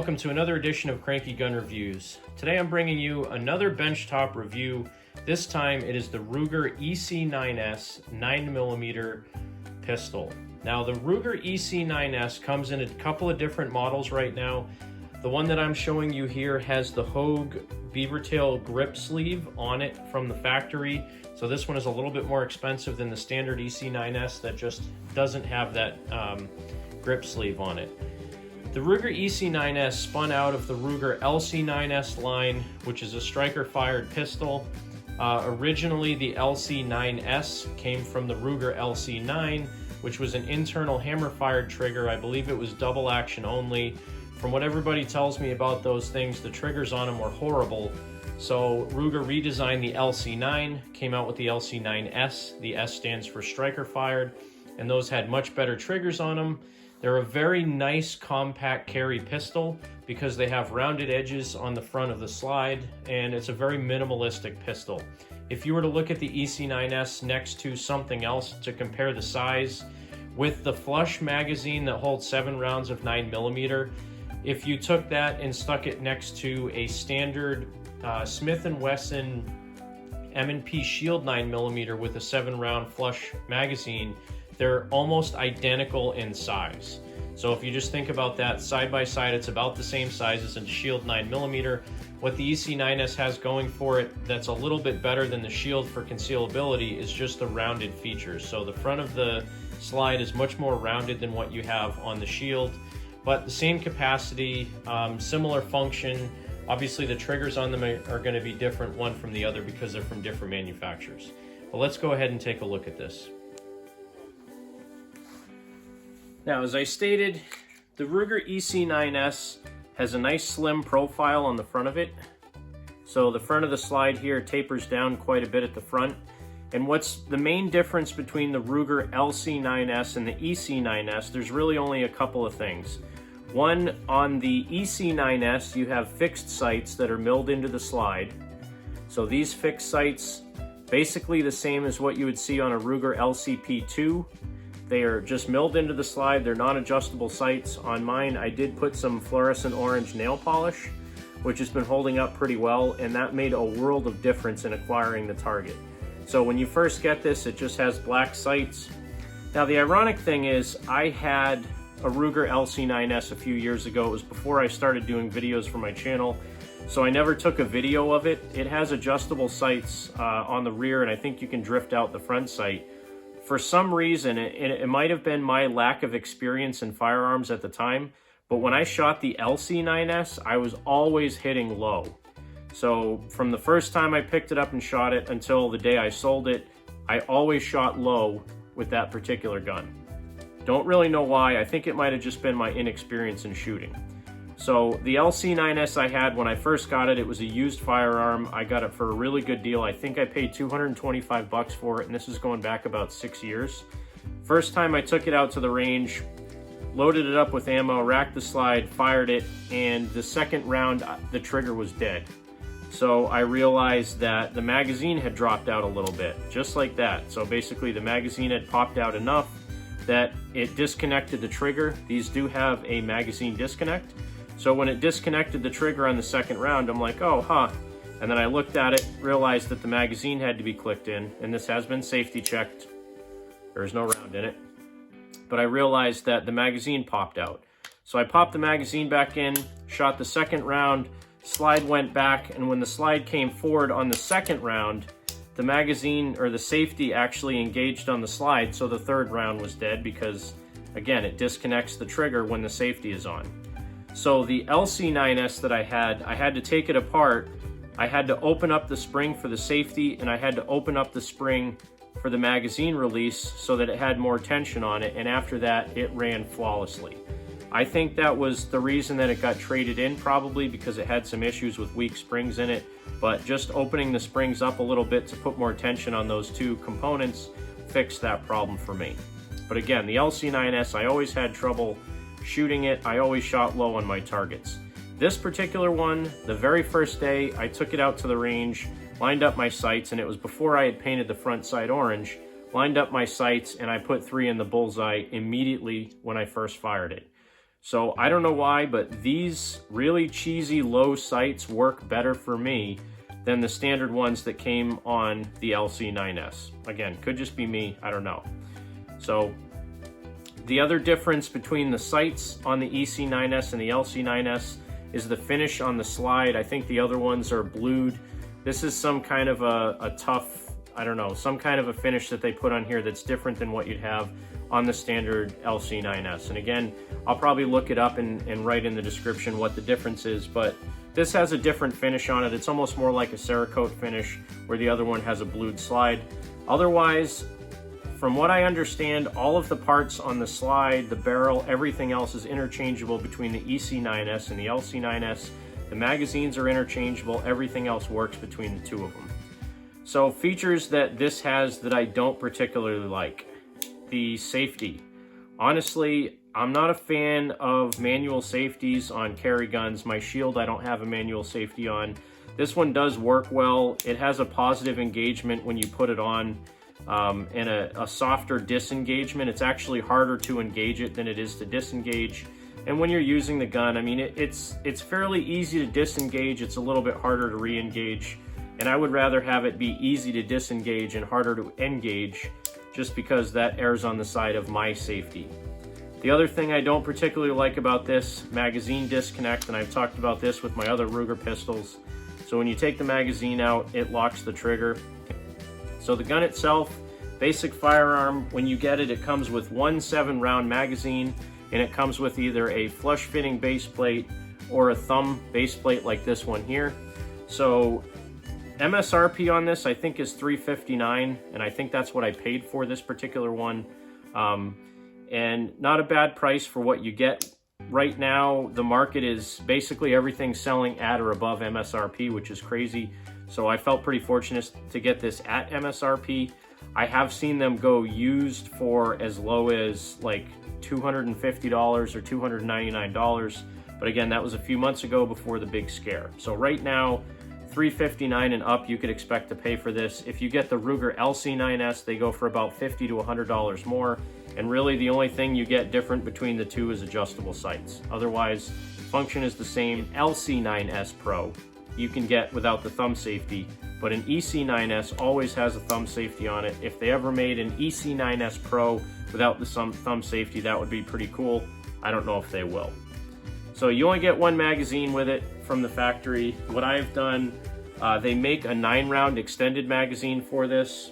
welcome to another edition of Cranky Gun Reviews. Today I'm bringing you another benchtop review. This time it is the Ruger EC9s 9mm pistol. Now the Ruger EC9s comes in a couple of different models right now. The one that I'm showing you here has the Hogue beaver tail grip sleeve on it from the factory. So this one is a little bit more expensive than the standard EC9s that just doesn't have that grip sleeve on it. The Ruger EC9s spun out of the Ruger LC9s line, which is a striker-fired pistol. Originally, the LC9s came from the Ruger LC9, which was an internal hammer-fired trigger. I believe it was double action only. From what everybody tells me about those things, the triggers on them were horrible. So Ruger redesigned the LC9, came out with the LC9s. The S stands for striker-fired, and those had much better triggers on them. They're a very nice compact carry pistol because they have rounded edges on the front of the slide, and it's a very minimalistic pistol. If you were to look at the EC9s next to something else to compare the size, with the flush magazine that holds 7 rounds of 9mm, if you took that and stuck it next to a standard Smith & Wesson M&P Shield 9mm with a 7-round flush magazine, they're almost identical in size. So if you just think about that side by side, it's about the same size as a Shield 9mm. What the EC9s has going for it that's a little bit better than the Shield for concealability is just the rounded features. So the front of the slide is much more rounded than what you have on the Shield, but the same capacity, similar function. Obviously the triggers on them are going to be different one from the other because they're from different manufacturers. But let's go ahead and take a look at this. Now, as I stated, the Ruger EC9s has a nice slim profile on the front of it. So the front of the slide here tapers down quite a bit at the front. And what's the main difference between the Ruger LC9s and the EC9s, there's really only a couple of things. One, on the EC9s, you have fixed sights that are milled into the slide. So these fixed sights, basically the same as what you would see on a Ruger LCP2. They are just milled into the slide. They're non-adjustable sights. On mine, I did put some fluorescent orange nail polish, which has been holding up pretty well, and that made a world of difference in acquiring the target. So when you first get this, it just has black sights. Now the ironic thing is, I had a Ruger LC9s a few years ago. It was before I started doing videos for my channel, so I never took a video of it. It has adjustable sights on the rear, and I think you can drift out the front sight. For some reason, it might have been my lack of experience in firearms at the time, but when I shot the LC9s, I was always hitting low. So from the first time I picked it up and shot it until the day I sold it, I always shot low with that particular gun. Don't really know why. I think it might have just been my inexperience in shooting. So the LC9s I had when I first got it, it was a used firearm. I got it for a really good deal. I think I paid $225 for it, and this is going back about 6 years. First time I took it out to the range, loaded it up with ammo, racked the slide, fired it, and the second round, the trigger was dead. So I realized that the magazine had dropped out a little bit, just like that. So basically the magazine had popped out enough that it disconnected the trigger. These do have a magazine disconnect. So when it disconnected the trigger on the second round, I'm like, oh, huh. And then I looked at it, realized that the magazine had to be clicked in, and this has been safety checked. There's no round in it. But I realized that the magazine popped out. So I popped the magazine back in, shot the second round, slide went back, and when the slide came forward on the second round, the magazine, or the safety, actually engaged on the slide, so the third round was dead because, again, it disconnects the trigger when the safety is on. So the LC9s that I had to take it apart. I had to open up the spring for the safety, and I had to open up the spring for the magazine release so that it had more tension on it, and after that, it ran flawlessly. I think that was the reason that it got traded in, probably because it had some issues with weak springs in it, but just opening the springs up a little bit to put more tension on those two components fixed that problem for me. But again, the LC9s, I always had trouble shooting it. I always shot low on my targets. This particular one, the very first day I took it out to the range, lined up my sights, and it was before I had painted the front sight orange, lined up my sights, and I put 3 in the bullseye immediately when I first fired it. So I don't know why, but these really cheesy low sights work better for me than the standard ones that came on the LC9s. Again, could just be me, I don't know. So the other difference between the sights on the EC9s and the LC9s is the finish on the slide. I think the other ones are blued. This is some kind of a tough, I don't know, some kind of a finish that they put on here that's different than what you'd have on the standard LC9s. And again, I'll probably look it up and write in the description what the difference is, but this has a different finish on it. It's almost more like a Cerakote finish, where the other one has a blued slide. Otherwise, from what I understand, all of the parts on the slide, the barrel, everything else is interchangeable between the EC9s and the LC9s. The magazines are interchangeable, everything else works between the two of them. So features that this has that I don't particularly like. The safety. Honestly, I'm not a fan of manual safeties on carry guns. My Shield, I don't have a manual safety on. This one does work well. It has a positive engagement when you put it on, and a softer disengagement. It's actually harder to engage it than it is to disengage. And when you're using the gun, I mean, it's fairly easy to disengage. It's a little bit harder to re-engage. And I would rather have it be easy to disengage and harder to engage, just because that errs on the side of my safety. The other thing I don't particularly like about this, magazine disconnect, and I've talked about this with my other Ruger pistols. So when you take the magazine out, it locks the trigger. So the gun itself, basic firearm, when you get it, it comes with one 7-round magazine, and it comes with either a flush fitting base plate or a thumb base plate like this one here. So MSRP on this, I think, is $359, and I think that's what I paid for this particular one. And not a bad price for what you get. Right now, the market is basically everything selling at or above MSRP, which is crazy. So I felt pretty fortunate to get this at MSRP. I have seen them go used for as low as like $250 or $299. But again, that was a few months ago before the big scare. So right now, $359 and up, you could expect to pay for this. If you get the Ruger LC9s, they go for about $50 to $100 more. And really the only thing you get different between the two is adjustable sights. Otherwise, function is the same. LC9s Pro you can get without the thumb safety, but an EC9s always has a thumb safety on it. If they ever made an EC9s Pro without the thumb safety, that would be pretty cool. I don't know if they will. So you only get one magazine with it from the factory. What I've done, they make a 9-round extended magazine for this.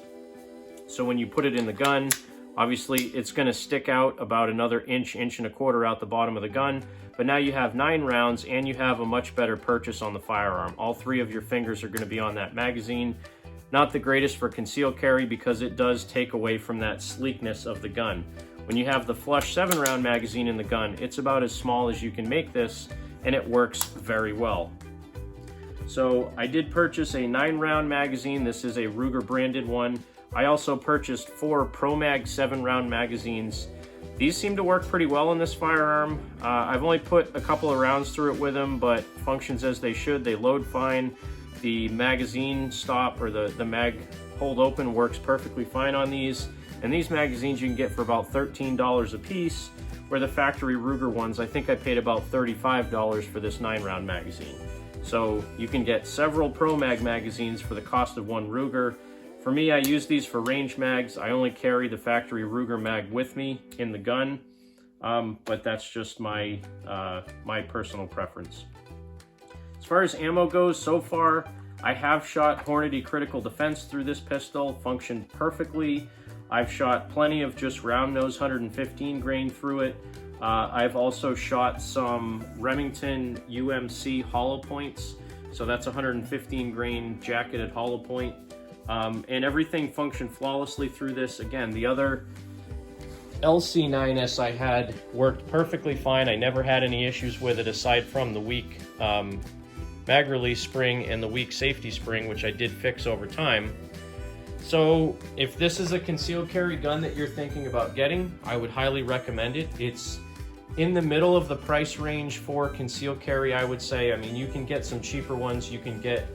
So when you put it in the gun, obviously it's going to stick out about another inch and a quarter out the bottom of the gun. But now you have 9 rounds and you have a much better purchase on the firearm. All 3 of your fingers are going to be on that magazine. Not the greatest for concealed carry because it does take away from that sleekness of the gun. When you have the flush 7-round magazine in the gun, it's about as small as you can make this, and it works very well. So I did purchase a 9-round magazine. This is a Ruger branded one. I also purchased 4 ProMag 7-round magazines. These seem to work pretty well in this firearm. I've only put a couple of rounds through it with them, but functions as they should. They load fine. The magazine stop, or the mag hold open, works perfectly fine on these. And these magazines you can get for about $13 a piece, where the factory Ruger ones, I think I paid about $35 for this 9-round magazine. So you can get several ProMag magazines for the cost of one Ruger. For me, I use these for range mags. I only carry the factory Ruger mag with me in the gun, but that's just my personal preference. As far as ammo goes, so far, I have shot Hornady Critical Defense through this pistol, functioned perfectly. I've shot plenty of just round nose 115 grain through it. I've also shot some Remington UMC hollow points, so that's 115 grain jacketed hollow point. And everything functioned flawlessly through this. Again, the other LC9s I had worked perfectly fine. I never had any issues with it aside from the weak mag release spring and the weak safety spring, which I did fix over time. So if this is a concealed carry gun that you're thinking about getting, I would highly recommend it. It's in the middle of the price range for concealed carry, I would say. I mean, you can get some cheaper ones. You can get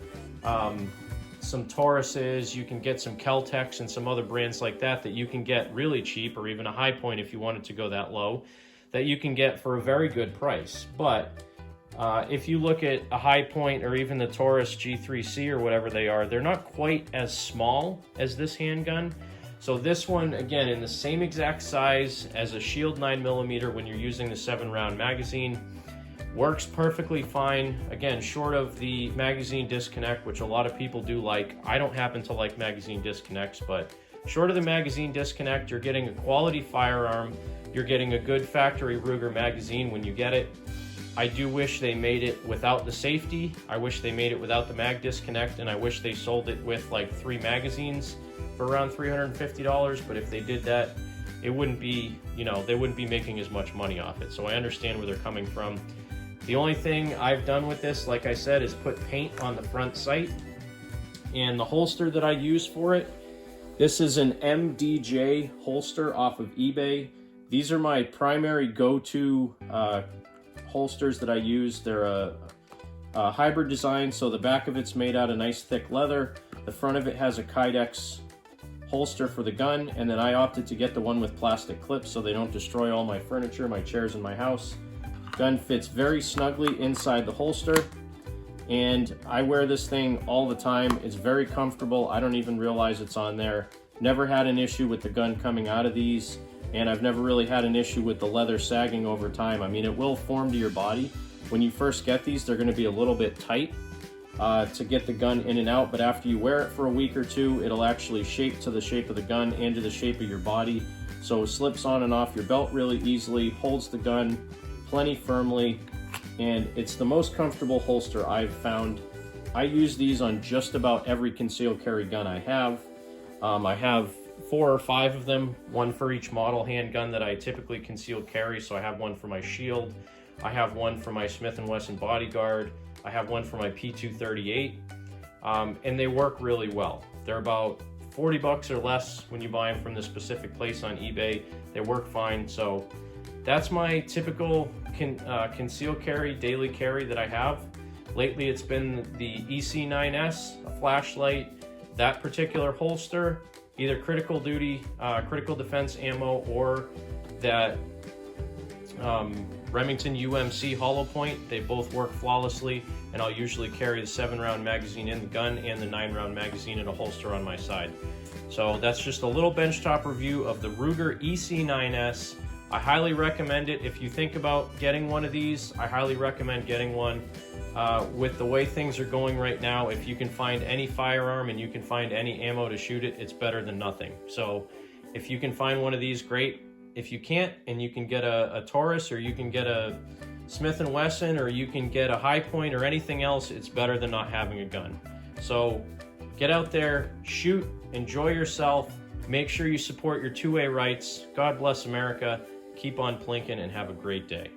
some Tauruses, you can get some Kel-Tecs and some other brands like that you can get really cheap, or even a High Point if you wanted to go that low. that you can get for a very good price. But if you look at a High Point or even the Taurus G3C or whatever they are, they're not quite as small as this handgun. So this one, again, in the same exact size as a Shield 9mm when you're using the 7-round magazine, works perfectly fine. Again, short of the magazine disconnect, which a lot of people do like. I don't happen to like magazine disconnects, but short of the magazine disconnect, you're getting a quality firearm. You're getting a good factory Ruger magazine when you get it. I do wish they made it without the safety. I wish they made it without the mag disconnect, and I wish they sold it with like 3 magazines for around $350. But if they did that, it wouldn't be, you know, they wouldn't be making as much money off it. So I understand where they're coming from. The only thing I've done with this, like I said, is put paint on the front sight. And the holster that I use for it, this is an MDJ holster off of eBay. These are my primary go-to holsters that I use. They're a hybrid design, so the back of it's made out of nice thick leather. The front of it has a Kydex holster for the gun, and then I opted to get the one with plastic clips so they don't destroy all my furniture, my chairs in my house. Gun fits very snugly inside the holster, and I wear this thing all the time. It's very comfortable. I don't even realize it's on there. Never had an issue with the gun coming out of these, and I've never really had an issue with the leather sagging over time. I mean, it will form to your body. When you first get these, they're going to be a little bit tight to get the gun in and out, but after you wear it for a week or two, it'll actually shape to the shape of the gun and to the shape of your body. So it slips on and off your belt really easily, holds the gun plenty firmly, and it's the most comfortable holster I've found. I use these on just about every concealed carry gun I have. I have 4 or 5 of them, one for each model handgun that I typically concealed carry. So I have one for my Shield, I have one for my Smith & Wesson Bodyguard, I have one for my P238, and they work really well. They're about 40 bucks or less when you buy them from the specific place on eBay. They work fine. So that's my typical concealed carry, daily carry that I have. Lately it's been the EC9s, a flashlight, that particular holster, either critical duty, critical defense ammo, or that Remington UMC hollow point. They both work flawlessly, and I'll usually carry the 7-round magazine in the gun and the 9-round magazine in a holster on my side. So that's just a little benchtop review of the Ruger EC9s. I highly recommend it. If you think about getting one of these, I highly recommend getting one. With the way things are going right now, if you can find any firearm and you can find any ammo to shoot it, it's better than nothing. So if you can find one of these, great. If you can't, and you can get a Taurus, or you can get a Smith & Wesson, or you can get a High Point or anything else, it's better than not having a gun. So get out there, shoot, enjoy yourself, make sure you support your 2A rights. God bless America. Keep on plinking and have a great day.